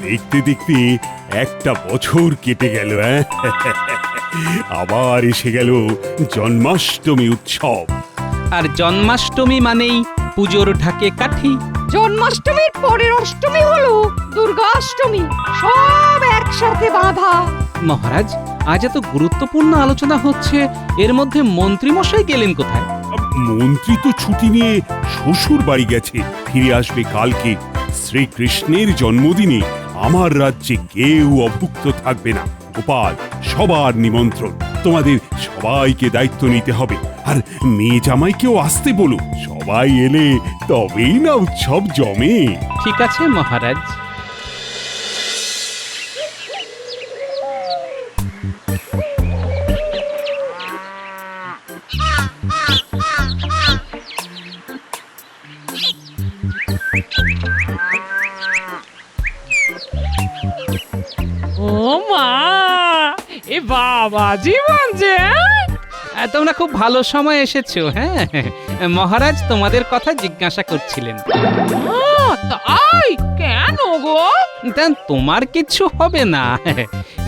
দেখতে দেখতে একটা বছর কেটে গেল। আবার এসে গেল জন্মাষ্টমী উৎসব। আর জন্মাষ্টমী মানেই পুজোর ঢাকে কাঠি। জন্মাষ্টমীর পরের অষ্টমী হলো দুর্গাষ্টমী, সব একসাথে বাঁধা। মহারাজ, আজ এত গুরুত্বপূর্ণ আলোচনা হচ্ছে, এর মধ্যে মন্ত্রী মশাই গেলেন কোথায়? মন্ত্রী তো ছুটি নিয়ে শ্বশুর বাড়ি গেছে, ফিরে আসবে কালকে। শ্রীকৃষ্ণের জন্মদিনে আমার রাজ্যে কেউ অভুক্ত থাকবে না। গোপাল, সবার নিমন্ত্রণ, তোমাদের সবাইকে দায়িত্ব নিতে হবে। আর মেয়ে জামাইকেও আসতে বলো, সবাই এলে তবেই না উৎসব জমে। ঠিক আছে মহারাজ। ও মা, এ বাবা জীবন যে তোমরা খুব ভালো সময় এসেছো। হ্যাঁ, মহারাজ তোমাদের কথা জিজ্ঞাসা করছিলেন। তাই কেন গো? তা তোমার কিছু হবে না,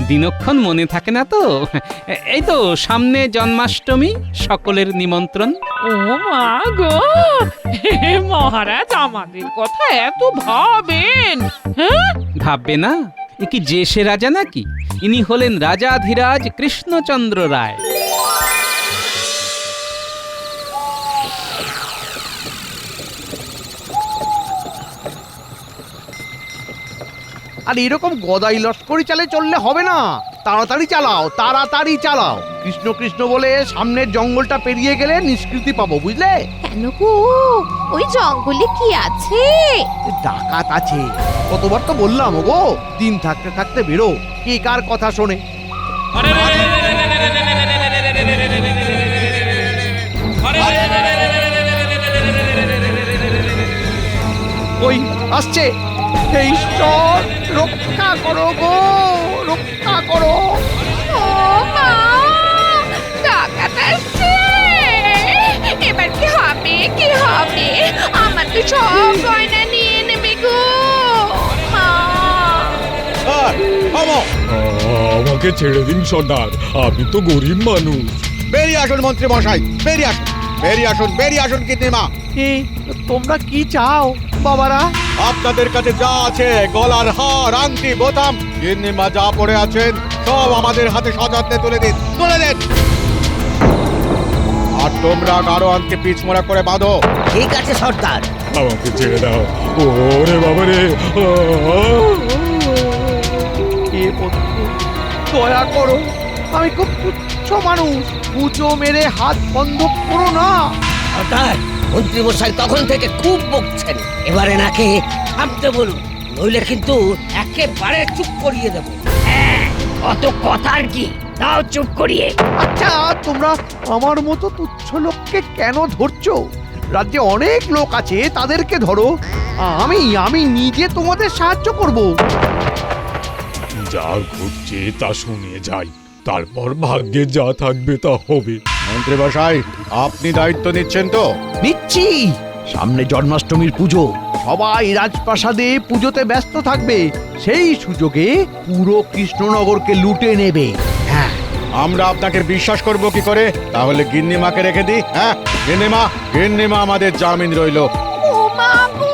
দিনক্ষণ মনে থাকে না তো। এই তো সামনে জন্মাষ্টমী, সকলের নিমন্ত্রণ। ও মা গো, হে মহারাজ আমাদের কথা এত ভাবেন? হ্যাঁ, ভাববে না? এ কি যে সে রাজা নাকি? ইনি হলেন রাজাধিরাজ কৃষ্ণচন্দ্র রায়। আর এরকম গদাই লস্করি চালে চললে হবে না। তাড়াতাড়ি চালাও, তাড়াতাড়ি চালাও। কৃষ্ণ কৃষ্ণ বলে সামনের জঙ্গলটা পেরিয়ে গেলে নিষ্কৃতি পাবো, বুঝলে? কেন গো, ওই জঙ্গলে কি আছে? ডাকাত আছে, কতবার তো বললাম গো, দিন থাকতে থাকতে বেরো। কে কার কথা শোনে? ওই আসছে। হে ঈশ্বর, রক্ষা করো গো, রক্ষা করো। ও মা, ডাকাত আসছে। এবার কি হবে, কি হবে? আমার তো সব গয়না নিয়ে নেবে গো। মা, আমাকে ছেড়ে দিন সর্দার, আমি তো গরিব মানুষ। বেরিয়ে আসুন মন্ত্রী মশাই, বেরিয়ে আসুন, বেরিয়ে আসুন, বেরিয়ে আসুন। কীর্তিমা, তোমরা কি চাও বাবারা? আপনাদের কাছে যা আছে, গলার হার, আংটি, বোতাম, কীর্তিমা যা পড়ে আছেন সব আমাদের হাতে সযত্নে তুলে দিন, তুলে দিন। আর তোমরা কারো আংটি পিছমোড়া করে বাঁধো। ঠিক আছে সর্দার। আমাকে ছেড়ে দাও। ওরে বাবা রে, কে বন্ধু, দয়া করো, আমি খুব তুচ্ছ মানুষ। পুজো মেরে হাত বন্ধ করো না। সর্দার, মন্ত্রী মশাই তখন থেকে খুব বকছেন, এবারে নাকে থামতে বলুন, নইলে কিন্তু একেবারে চুপ করিয়ে দেবো। অত কথা আর কি, দাও চুপ করিয়ে। আচ্ছা, তোমরা আমার মতো তুচ্ছ লোককে কেন ধরছো? রাজ্যে অনেক লোক আছে, তাদেরকে ধরো। আমি নিজে তোমাদের সাহায্য করব। যা ঘটছে তা শুনে যাই, তারপর ভাগ্যে যা থাকবে তা হবে। মন্ত্রী মশাই, আপনি দায়িত্ব নিচ্ছেন তো? নিচ্ছি। সামনে জন্মাষ্টমীর পুজো, সবাই রাজপ্রাসাদে পুজোতে ব্যস্ত থাকবে। সেই সুযোগে পুরো কৃষ্ণনগরকে লুটে নেবে। হ্যাঁ, আমরা আপনাকে বিশ্বাস করব কি করে? তাহলে গিন্নিমাকে রেখে দিই। হ্যাঁ, গিন্নিমা আমাদের জামিন রইলো। ও মা গো,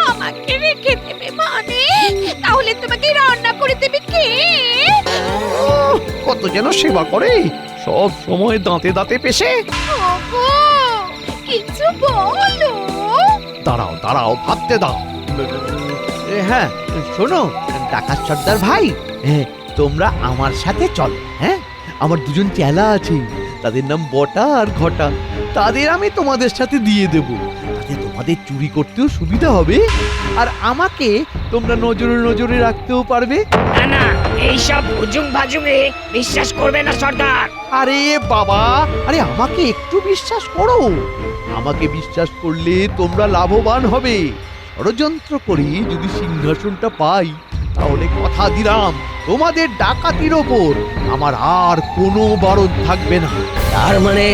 আমাকে রেখে দেবে মানে? তাহলে তোমাকে রান্না করে দেবে কে? কত যেন সেবা করে, সব সময় দাঁতে দাঁতে পেশে। ওগো, কিছু বলো। দাঁড়াও দাঁড়াও, ভাবতে দাও। হ্যাঁ শোনো ডাকাত সর্দার ভাই, তোমরা আমার সাথে চলো। হ্যাঁ, আমার দুজন চেলা আছে, তাদের নাম বটা আর ঘটা। তাদের আমি তোমাদের সাথে দিয়ে দেব, তাতে তোমাদের চুরি করতেও সুবিধা হবে, আর আমাকে তোমরা নজরে নজরে রাখতেও পারবে। না না, এইসব হুজুম ভাজুমে বিশ্বাস করবে না সর্দার। আরে বাবা, আরে আমাকে একটু বিশ্বাস করো। আমাকে বিশ্বাস করলে তোমরা লাভবান হবে। ষড়যন্ত্র করে যদি সিংহাসনটা পাই, তাহলে কথা দিলাম তোমাদের ডাকাতির ওপর আমার আর কোনো বারণ থাকবে না। তার মানে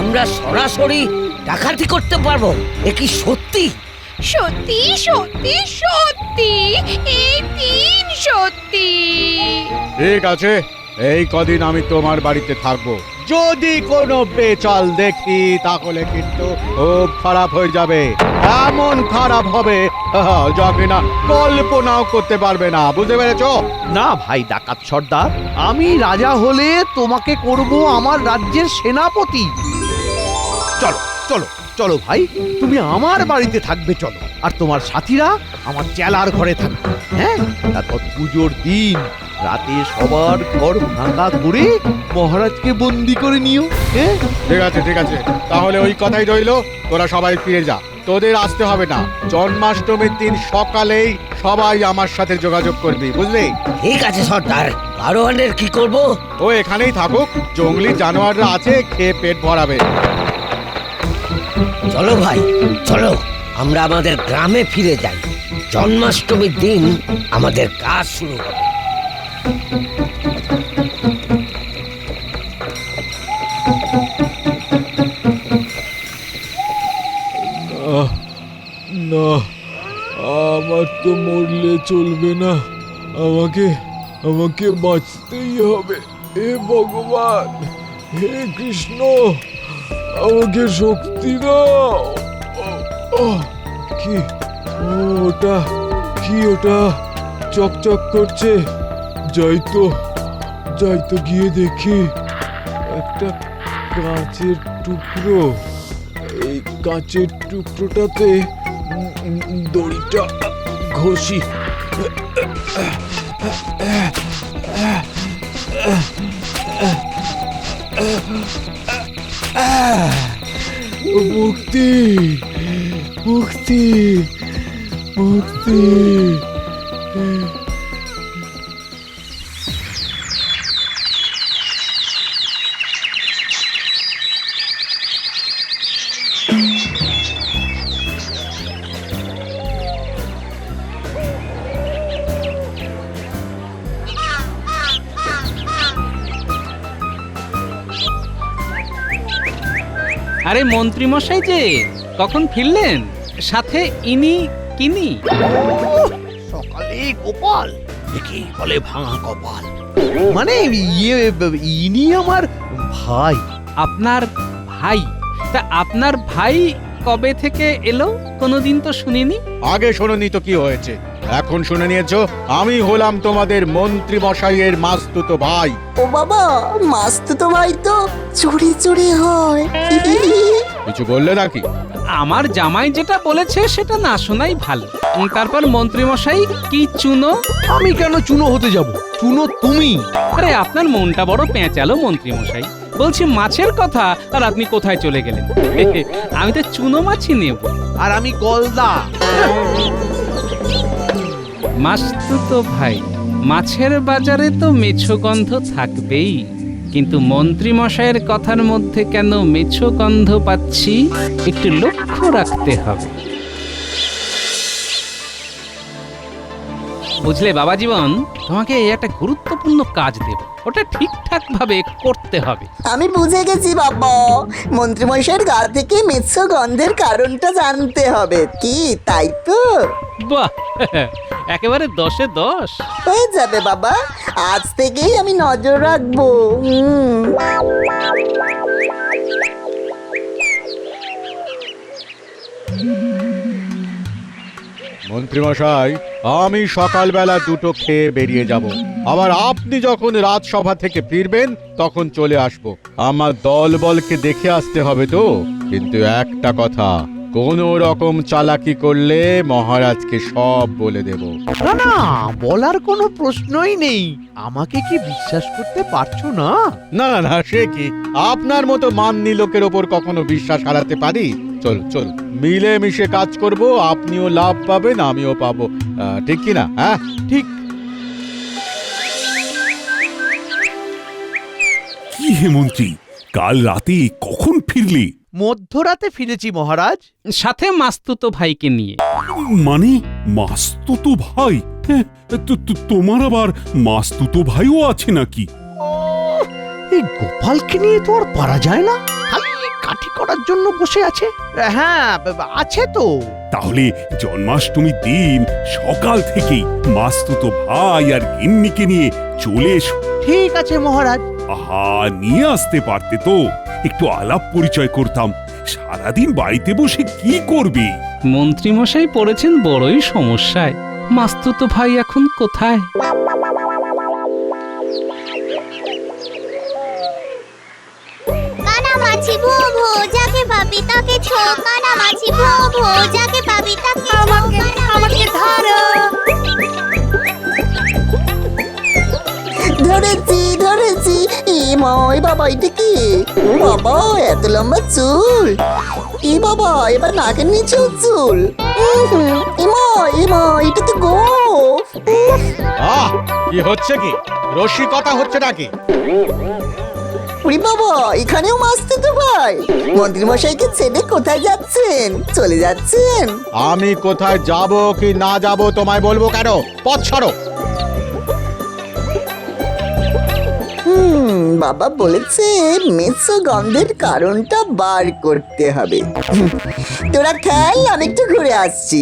আমরা সরাসরি ডাকাতি করতে পারবো, এ কি সত্যি? সত্যি সত্যি সত্যি, এই 3 সত্যি। ঠিক আছে, এই কদিন আমি তোমার বাড়িতে থাকবো। যদি কোনো বেচাল দেখি তাহলে কিন্তু খুব খারাপ হয়ে যাবে। এমন খারাপ হবে যা কিনা কল্পনাও করতে পারবে না, বুঝতে পেরেছো? না ভাই ডাকাত সর্দার, আমি রাজা হলে তোমাকে করব আমার রাজ্যের সেনাপতি। চলো চলো চলো ভাই, তুমি আমার বাড়িতে থাকবে, চলো। আর তোমার সাথীরা আমার চেলার ঘরে থাকবে। হ্যাঁ, তারপর পুজোর দিন রাতে সবার ঘর ভাঙা করে মহারাজকে বন্দি করে নিও। হ্যাঁ, ঠিক আছে ঠিক আছে, তাহলে ওই কথাই রইলো, তোরা সবাই ফিরে যা। তোদের আসতে হবে না, জন্মাষ্টমীর দিন সকালেই সবাই আমার সাথে যোগাযোগ করবি, বুঝলি? ঠিক আছে সর্দার, গাড়োয়ানের কি করব? ও এখানেই থাকুক, জঙ্গলি জানোয়াররা আছে, খেয়ে পেট ভরাবে। চলো ভাই, চলো আমরা আমাদের গ্রামে ফিরে যাই। জন্মাষ্টমীর দিন আমাদের কাজ শুরু হবে। না, আমার তো মরলে চলবে না, আমাকে আমাকে বাঁচতেই হবে। হে ভগবান, হে কৃষ্ণ, আমাকে শক্তি দাও। কি ওটা? কি ওটা চকচক করছে? যাই তো গিয়ে দেখি। একটা কাঁচের টুকরো, এই কাঁচের টুকরোটাতে দড়িটা ঘষি। মুক্তি মুক্তি মুক্তি। আরে মন্ত্রী মশাই যে কখন ফিরলেন? সাথে ইনি কিনি? সকালে গোপাল, দেখি বলে ভাঙা কপাল। মানে ইনি আমার ভাই। আপনার ভাই? তা আপনার ভাই কবে থেকে এলো? কোনোদিন তো শুনিনি। আগে শোনোনি তো কি হয়েছে, এখন শুনে নিয়েছো? আমি হলাম তোমাদের মন্ত্রী মশাইয়ের মাস্তুতো ভাই। ও বাবা, মাস্তুতো ভাই তো চুরি চুরি হয়। কিছু বললে নাকি? আমার জামাই যেটা বলেছে সেটা না শোনাই ভালো। তারপর মন্ত্রী মশাই কি চুনো? আমি কেন চুনো হতে যাব? চুনো তুমি। আরে আপনার মনটা বড় পেঁচালো মন্ত্রী মশাই। বলছি মাছের কথা, আর আপনি কোথায় চলে গেলেন? আমি তো চুনো মাছই নেব। আর আমি গলদা। মাস্তুতো ভাই, মাছের বাজারে তো মেছো গন্ধ থাকবেই, কিন্তু মন্ত্রী মশাইয়ের কথার মধ্যে কেন মেছো গন্ধ পাচ্ছি একটু লক্ষ্য রাখতে হবে। বুঝলে বাবা জীবন, তোমাকে একটা গুরুত্বপূর্ণ কাজ দেব, ওটা ঠিকঠাক ভাবে করতে হবে। আমি বুঝে গেছি বাবা, মন্ত্রীমশাইয়ের গা থেকে মিশ্র গন্ধের কারণটা জানতে হবে, কি তাই তো? বাহ, একেবারে 10-এ 10। হয়ে যাবে বাবা, আজ থেকেই আমি নজর রাখবো। মন্ত্রী মশাই, আমি সকালবেলা দুটো খেয়ে বেরিয়ে যাব, আবার আপনি যখন রাজসভা থেকে ফিরবেন তখন চলে আসব। আমার দলবলকে দেখে আসতে হবে তো। কিন্তু একটা কথা, কোন রকম চালাকি করলে মহারাজকে সব বলে দেব। না না, বলার কোনো প্রশ্নই নেই। আমাকে কি বিশ্বাস করতে পারছো না? না না না, সে কি, আপনার মতো মাননি লোকের ওপর কখনো বিশ্বাস হারাতে পারি? চল চল, মিলে মিশে কাজ করব, আপনিও লাভ পাবেন, আমিও পাবো, ঠিক কি না? হ্যাঁ ঠিক। কি হে মন্ত্রী, কাল রাতে কখন ফিরলি? মধ্যরাতে ফিরেছি মহারাজ। সাথে মাস্তুতো ভাইকে নিয়ে। মানে মাস্তুতো ভাই? হ্যাঁ, তোমার আবার মাস্তুতো ভাইও আছে নাকি? এই গোপালকে নিয়ে তো আর পারা যায় না। কাঠি করার জন্য বসে আছে? হ্যাঁ, আছে তো। তাহলে জন্মাষ্টমীর দিন সকাল থেকেই মাস্তুতো ভাই আর গিন্নিকে নিয়ে চলে এসো। ঠিক আছে মহারাজ। আহা, নিয়ে আসতে পারতে তো, একটু আলাপ পরিচয় করতাম। সারাদিন বাড়িতে বসে কি করবে? মন্ত্রী মশাই পড়েছেন বড়ই সমস্যায়। মাস্তুতো ভাই এখন কোথায়? কানামাছি ভো ভো যাকে পাবি তাকে ছো, কানামাছি ভো ভো যাকে পাবি তাকে আমাকে ধরো। ধরেছি ধরেছি। ময় বাবা, এটা কি? ও বাবা, এত লম্বা চুল! এ বাবা, এবার নাকের নিচেও চুল! এটা তো গোফ! কি হচ্ছে কি? রসিকতা হচ্ছে নাকি? ওরে বাবা, এখানেও মাস্তুতো ভাই! মন্ত্রী মশাইকে ছেড়ে কোথায় যাচ্ছেন? চলে যাচ্ছেন? আমি কোথায় যাব কি না যাব তোমায় বলবো কেন? পথ ছাড়ো। বাবা বলেছে মেছো গন্ধের কারণটা বার করতে হবে। তোরা খেল, আমি একটু ঘুরে আসছি।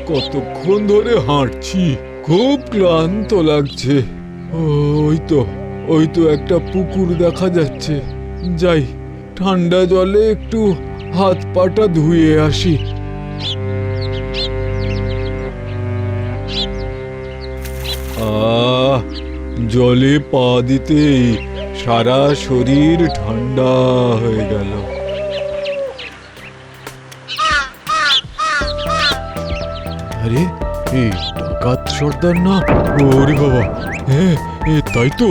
কতক্ষণ ধরে হাঁটছি, খুব ক্লান্ত লাগছে। ওই তো একটা পুকুর দেখা যাচ্ছে। যাই, ঠান্ডা জলে একটু হাত পাটা ধুয়ে আসি। জলে পা দিতেই সারা শরীর ঠান্ডা হয়ে গেল। আরে, এই ডাকাত সর্দার না? ওরে বাবা, হ্যাঁ তাই তো।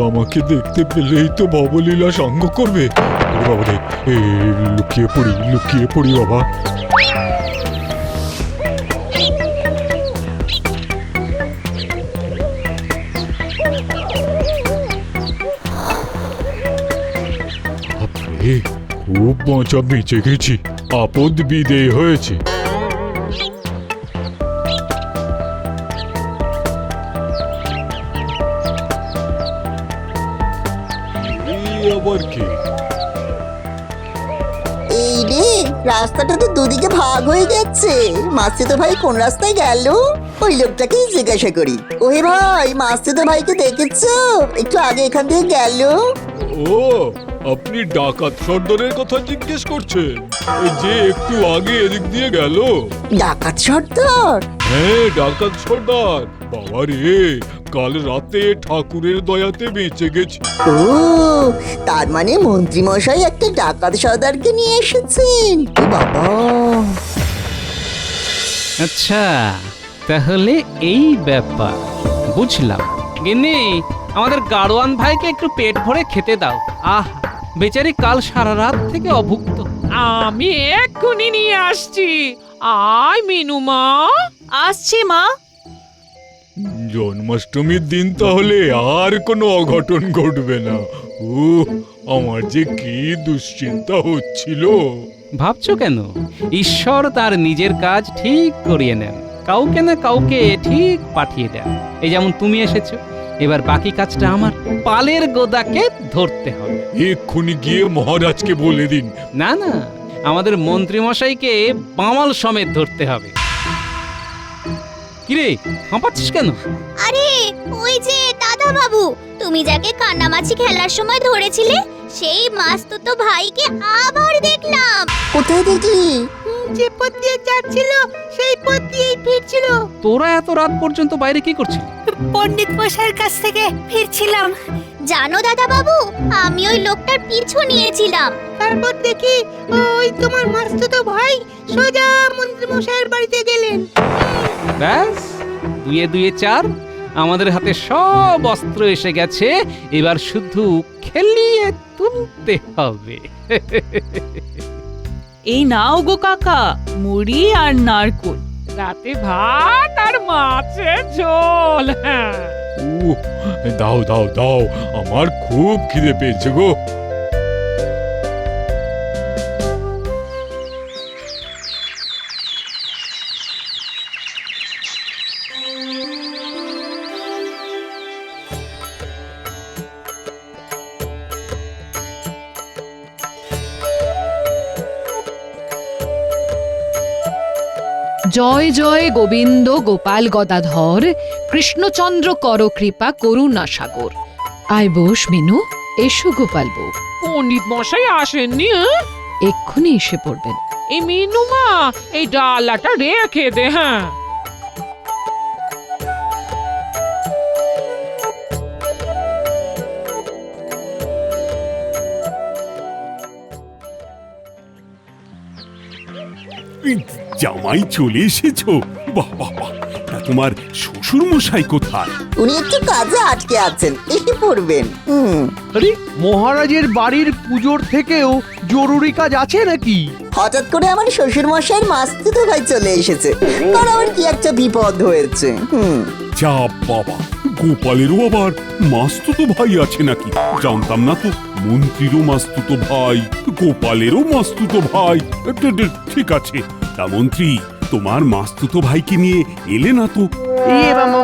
আমাকে দেখতে পেলেই তো ভবলীলা সাঙ্গ করবে। ওরে বাবা রে, লুকিয়ে পড়ি বাবা। খুব বাঁচা বেঁচে গেছি, আপদ বিদেয় হয়েছে। আবার কি? এই রে, রাস্তাটা তো দুদিকে ভাগ হয়ে গেছে। মাস্তুতো ভাই কোন রাস্তায় গেল? ওই লোকটাকেই জিজ্ঞাসা করি। ওহে ভাই, মাস্তুতো ভাইকে দেখেছো? একটু আগে এখান থেকে গেল। ও, আপনি ডাকাত সর্দারের কথা জিজ্ঞেস করছেন? এই যে একটু আগে এদিক দিয়ে গেল। ডাকাত সর্দার? হ্যাঁ, ডাকাত সর্দার। বাবা রে, কাল রাতে ঠাকুরের দয়াতে বেঁচে গেছি। ও, তার মানে মন্ত্রী মশাই একটা ডাকাত সর্দারকে নিয়ে এসেছেন। এ বাবা! আচ্ছা, তাহলে এই ব্যাপার বুঝলাম। গিন্নি, আমাদের গাড়োয়ান ভাইকে একটু পেট ভরে খেতে দাও। আহ, বেচারি কাল সারা রাত থেকে অভুক্ত। আমি এক্ষুনি নিয়ে আসছি। আয় মিনু মা। আসছি মা। জন্মাষ্টমীর দিন তাহলে আর কোনো অঘটন ঘটবে না। আমার যে কি দুশ্চিন্তা হচ্ছিল। ভাবছো কেন? ঈশ্বর তার নিজের কাজ ঠিক করিয়ে নেন, কাউকে না কাউকে ঠিক পাঠিয়ে দেন। এই যেমন তুমি এসেছো, এবার বাকি কাজটা আমার। পালের গোদাকে ধরতে হবে। এক্ষুনি গিয়ে মহারাজকে বলে দিন। না না, আমাদের মন্ত্রী মশাইকে বামাল সমেত ধরতে হবে। কিরে, হাঁপাচ্ছিস কেন? আরে, ওই যে দাদা বাবু, তুমি যাকে কান্নামাছি খেলার সময় ধরেছিলে, সেই মাস্তুতো ভাইকে আবার দেখলাম। কোথায় দেখলি? যে পথ দিয়ে যাচ্ছিল সেই পথ দিয়েই ফিরছিল। তোরা এত রাত পর্যন্ত বাইরে কি করছিস? পণ্ডিত মশাইয়ের কাছ থেকে ফিরছিলাম। জানো দাদা বাবু, আমি ওই লোকটার পিছু নিয়েছিলাম। তারপর দেখি ওই তোমার মাস্তুতো ভাই সোজা মন্ত্রী মশাইয়ের বাড়িতে গেলেন। ব্যাস, দুয়ে দুয়ে চার, আমাদের হাতে সব অস্ত্র এসে গেছে। এবার শুধু খেলিয়ে তুলতে হবে। এই নাও গো কাকা, মুড়ি আর নারকোল। রাতে ভাত আর মাছের ঝোল। হ্যাঁ, দাও দাও দাও, আমার খুব খিদে পেয়েছে গো। জয় জয় গোবিন্দ গোপাল গদাধর কৃষ্ণচন্দ্র কর কৃপা করুণা সাগর। আয় বস মিনু, এসো গোপাল বউ। পণ্ডিত মশাই আসেননি? হ্যাঁ? এক্ষুনি এসে পড়বেন। এই মিনুমা, এই ডালাটা রেখে দে। হ্যাঁ, এই জামাই চলে এসেছো? বাহ বাহ বাহ! তা তোমার শ্বশুর মশাই কোথায়? উনি একটু কাজে আটকে আছেন, এসে পড়বেন। আরে মহারাজের বাড়ির পুজোর থেকেও জরুরি কাজ আছে নাকি? হঠাৎ করে আমার শ্বশুর মশাইয়ের মাস্তুতো ভাই চলে এসেছে, আর আমার কি একটা বিপদ হয়েছে। যা বাবা, গোপালেরও আবার মাস্তুতো ভাই আছে নাকি? জানতাম না তো। মন্ত্রীরও মাস্তুতো ভাই, গোপালেরও মাস্তুতো ভাই। ঠিক আছে, তা মন্ত্রী, তোমার মাস্তুতো ভাইকে নিয়ে এলে না তো?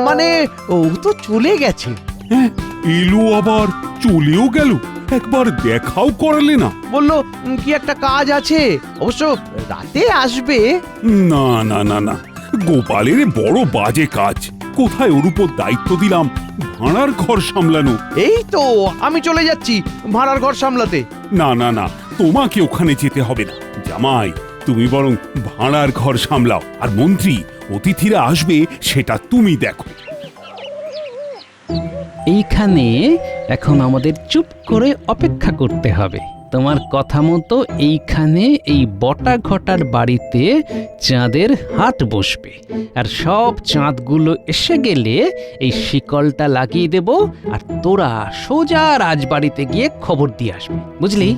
মানে ও তো চলে গেছে। হ্যাঁ, এলো আবার চলেও গেল, একবার দেখাও করালে না। বললো কি একটা কাজ আছে, অবশ্য রাতে আসবে। না না না না, গোপালের বড় বাজে কাজ। কোথায় ওর উপর দায়িত্ব দিলাম ভাড়ার ঘর সামলানো। এই তো আমি চলে যাচ্ছি ভাড়ার ঘর সামলাতে। না না না, তোমাকে ওখানে যেতে হবে না। জামাই, তুমি বরং ভাড়ার ঘর সামলাও, আর মন্ত্রী অতিথিরা আসবে সেটা তুমি দেখো। এইখানে এখন আমাদের চুপ করে অপেক্ষা করতে হবে। তোমার কথা মতো এইখানে এই বটা ঘটার বাড়িতে চাঁদের হাট বসবে, আর সব চাঁদগুলো এসে গেলে এই শিকলটা লাগিয়ে দেব, আর তোরা সোজা রাজবাড়িতে গিয়ে খবর দিয়ে আসবি, বুঝলি?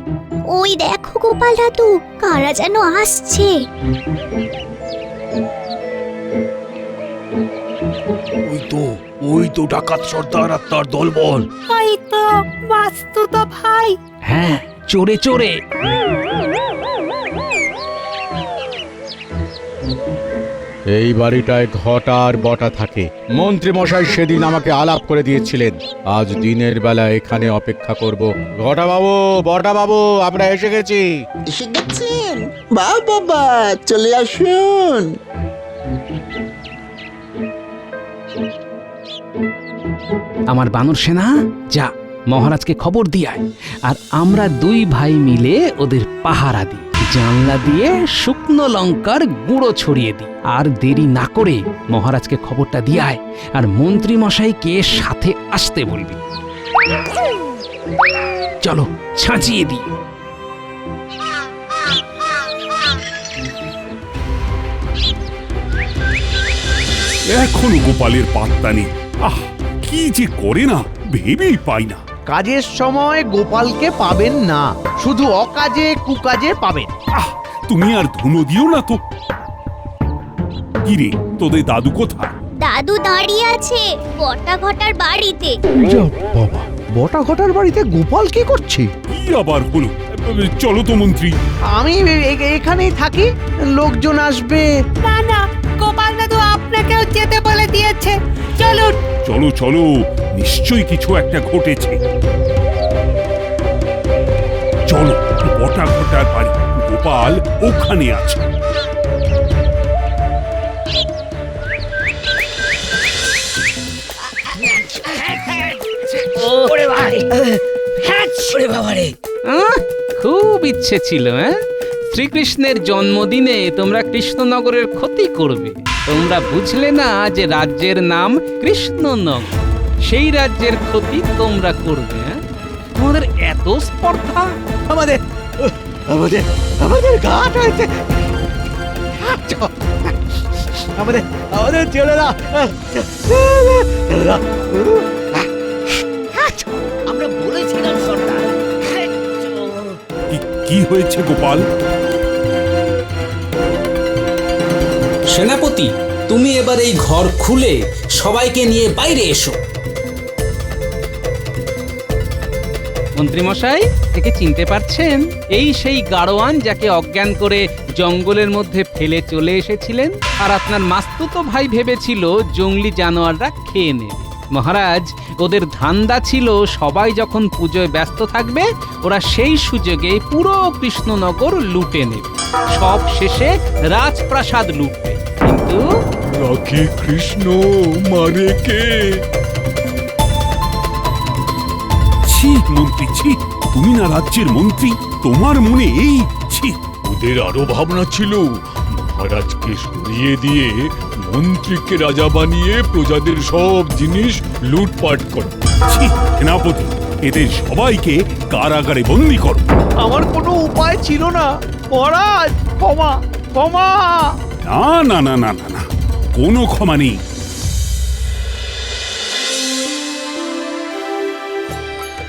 ওই দেখো গোপাল দাদু, কারা যেন আসছে। ওই তো ডাকাত সর্দার আর তার দলবল। ওই তো মাস্তুতো ভাই। হ্যাঁ, চোরে চোরে। এই বাড়িটায় ঘটা আর বটা থাকে। মন্ত্রী মশাই সেদিন আমাকে আলাপ করে দিয়েছিলেন, আজ দিনের বেলা এখানে অপেক্ষা করব। ঘটা বাবু, বটা বাবু, আমরা এসে গেছি। এসে গেছেন? বাহ বাবা, চলে আসুন। আমার বানর সেনা, যা মহারাজকে খবর দিয়ায়, আর আমরা দুই ভাই মিলে ওদের পাহারা দিই। জানলা দিয়ে শুকনো লঙ্কার গুঁড়ো ছড়িয়ে দিই, আর দেরি না করে মহারাজকে খবরটা দিয়ায়, আর মন্ত্রী মশাইকে সাথে আসতে বলবি। চলো ছাঁচিয়ে দিই। এখনো গোপালের পাত্তা নেই। আহ, কি যে করে না ভেবেই পাই না। কাজের সময় গোপালকে পাবেন না, শুধু অকাজে কুকাজে পাবেন। আহ, তুমি আর ধুনো দিও না তো। কি রে, তোদের দাদু কোথায়? দাদু দাঁড়িয়ে আছে বটা ঘটার বাড়িতে। বাবা, বটা ঘটার বাড়িতে গোপাল কি করছে? কি আবার হলো? চলো তো মন্ত্রী। আমি এখানেই থাকি, লোকজন আসবে। না না, গোপাল দাদু আপনাকেও যেতে বলে দিয়েছে। চলুন। চলো চলো, নিশ্চয়ই কিছু একটা ঘটেছে। চলো, বটা ঘটার বাড়ি, গোপাল ওখানে আছে। ওরে ভাই, হ্যাঁ ওরে বাবারে। খুব ইচ্ছে ছিল, হ্যাঁ, শ্রীকৃষ্ণের জন্মদিনে তোমরা কৃষ্ণনগরের ক্ষতি করবে। তোমরা বুঝলে না যে রাজ্যের নাম কৃষ্ণনগর, সেই রাজ্যের ক্ষতি তোমরা করবে। হ্যাঁ, তোমাদের এত স্পর্ধা। আমাদের আমাদের আমাদের ঘাট হয়েছে। আমাদের আমাদের ছেলেরা আমরা বলেছিলাম সর্দার। কি হয়েছে গোপাল? সেনাপতি, তুমি এবার এই ঘর খুলে সবাইকে নিয়ে বাইরে এসো। মন্ত্রী মশাই, একে চিনতে পারছেন? এই সেই গাড়োয়ান যাকে অজ্ঞান করে জঙ্গলের মধ্যে ফেলে চলে এসেছিলেন, আর আপনার মাস্তুতো ভাই ভেবেছিল জঙ্গলি জানোয়াররা খেয়ে নেবে। মহারাজ, ওদের ধান্দা ছিল সবাই যখন পুজোয় ব্যস্ত থাকবে, ওরা সেই সুযোগে পুরো কৃষ্ণনগর লুটে নেবে, সব শেষে রাজপ্রাসাদ লুটবে। কিন্তু দাদু। রাখে কৃষ্ণ, মারে কে? ছি মন্ত্রী, ছি! তুমি না রাজ্যের মন্ত্রী, তোমার মনে এই ছি! ওদের আরো ভাবনা ছিল মহারাজকে সরিয়ে দিয়ে মন্ত্রীকে রাজা বানিয়ে প্রজাদের সব জিনিস লুটপাট করো। ছি সেনাপতি, এদের সবাইকে কারাগারে বন্দী করো। আমার কোনো উপায় ছিল না মহারাজ, ক্ষমা ক্ষমা। না না না না না না, কোনো ক্ষমা নেই।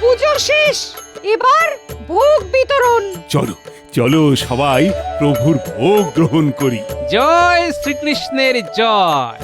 পুজো শেষ, এবার ভোগ বিতরণ। চলো চলো সবাই প্রভুর ভোগ গ্রহণ করি। জয় শ্রীকৃষ্ণের জয়।